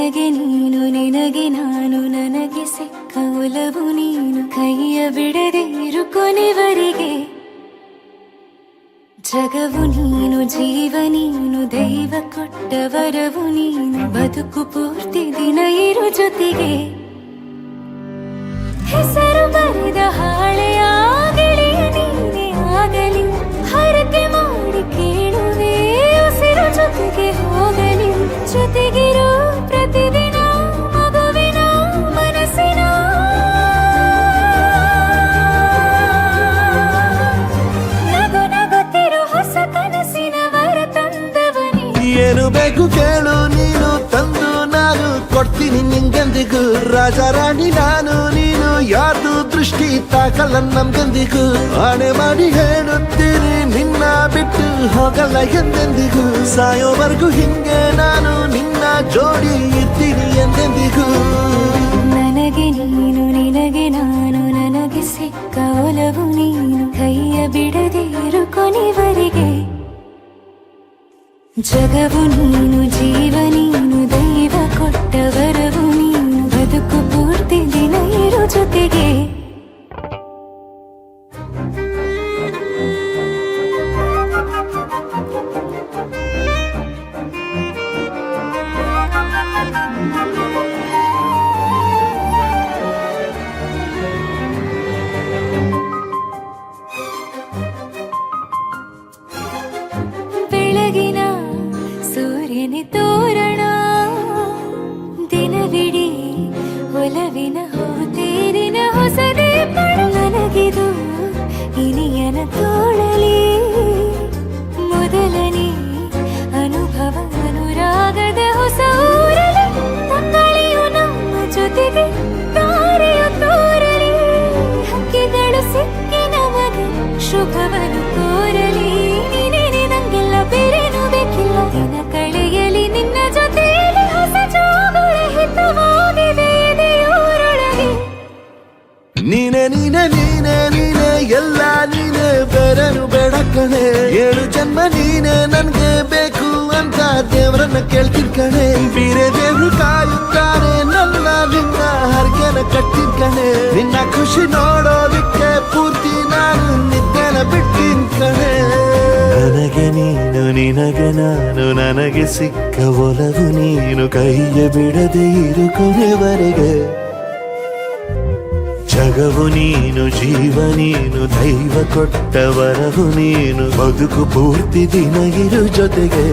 ನನಗೆ ನೀನು ನಿನಗೆ ನಾನು ನನಗೆ ಸಿಕ್ಕ ಒಲವು ನೀನು ಕೈಯ ಬಿಡದೆ ಇರು ಕೊನೆವರೆಗೆ ಜಗವು ನೀನು ಜೀವ ನೀನು ದೈವ ಕೊಟ್ಟ ವರವು ನೀನು ಬದುಕು ಪೂರ್ತಿ ದಿನ ಇರು ಜೊತೆಗೆ ಹೆಸರು ಬರೆದ ಹಾಳೆಯ ಗೆಳೆಯ ನೀನೇ ಆಗಲಿ ಹರಕೆ ಮಾಡಿ ಕೇಳುವೆ ಉಸಿರು ಜೊತೆಗೆ ಹೋಗಲಿ ಜೊತೆಗಿರೋ ಪ್ರತಿದಿನ ಮಗುವಿನ ಮನಸ್ಸಿನ ನಗು ನಗುತ್ತಿರೋ ಹೊಸ ಕನಸಿನ ವರ ತಂದವನೇ ಏನು ಬೇಕು ಕೇಳು ನೀನು ತಂದು ನಾನು ಕೊಡ್ತೀನಿ ನಿಂಗೆಂದಿಗೂ ರಾಜ ರಾಣಿ ನಾನು ನೀನು ಯಾರ್ದು ದೃಷ್ಟಿ ತಾಕಲ್ಲ ನಮ್ಗೆಂದಿಗೂ ಆಣೆ ಮಾಡಿ ಹೇಳುತ್ತೀನಿ ನಿನ್ನ ಬಿಟ್ಟು ಹೋಗಲ್ಲ ಎಂದೆಂದಿಗೂ ಸಾಯೋವರೆಗೂ ಹಿಂಗೆ ನಾನು ನಿನ್ನ ಜೋಡಿ ಇರ್ತೀನಿ ಎಂದೆಂದಿಗೂ ನನಗೆ ನೀನು ನಿನಗೆ ನಾನು ನನಗೆ ಸಿಕ್ಕ ಒಲವು ನೀನು ಕೈಯ ಬಿಡದೆ ಇರು ಕೊನೆವರೆಗೆ ಜಗವು ನೀನು ಜೀವ ನೀನು ದೈವ ಕೊಟ್ಟ ವರವು ನೀನು ಬದುಕು ಪೂರ್ತಿ ದಿನ ಇರು ಜೊತೆಗೆ ಬೆಳಗಿನ ಸೂರ್ಯನ ತೋರಣ ದಿನವಿಡೀ ಒಲವಿನ ಹೋತೇರಿನ ಹೊಸದೇ ನನಗಿದು ಇನಿಯನ ತೋಳಲಿ ಮೊದಲನೇ ಅನುಭವ ಅನುರಾಗದ ಹೊಸ ಊರಲಿ ತಂಗಳಿಯು ನಮ್ಮ ಜೊತೆಗೆ ತಾರೆಯು ತೋರಲಿ ಹಕ್ಕಿಗಳು ಸಿಕ್ಕಿ ನಮಗೆ ಶುಭವನ್ನು ಕೋರಲಿ ಬೇರೇನು ಬೇಕಿಲ್ಲ ದಿನ ಕಳೆಯಲಿ ನಿನ್ನ ಜೊತೆಯಲ್ಲಿ ಹೊಸ ಜೋಗುಳ ಹಿತವಾಗಿದೆ ಎದೆಯೂರೊಳಗೆ ನೀನೆ ನೀನೆ ನೀನೆ ನೀನೆ ಎಲ್ಲ ನೀನೆ ಬೇರೆನು ಬೇಡ ಕಣೆ 7 ಜನ್ಮ ನೀನೆ ನನ್ಗೆ ಬೇಕು ಅಂತ ದೇವರನ್ನ ಕೇಳ್ತೀನಿ ಕಣೆ ಬೇರೆ ದೇವ್ರು ಕಾಯುತ್ತಾರೆ ನನ್ನ ನಿನ್ನ ಹರ್ಗೆನ ಕಟ್ಟಿನ ಕಣೆ ನಿನ್ನ ಖುಷಿ ನೋಡೋದಕ್ಕೆ ಪೂರ್ತಿ ನಾನು ನಿದ್ದೆನ ಬಿಟ್ಟಿನ್ ಕಣೆ ನನಗೆ ನೀನು ನಿನಗೆ ನಾನು ನನಗೆ ಸಿಕ್ಕ ಒಲವು ನೀನು ಕೈಯ ಬಿಡದೆ ಇರು ಕೊನೆವರೆಗೆ ಜಗವು ನೀನು ಜೀವ ನೀನು ದೈವ ಕೊಟ್ಟ ವರವು ನೀನು ಬದುಕು ಪೂರ್ತಿ ದಿನ ಇರು ಜೊತೆಗೆ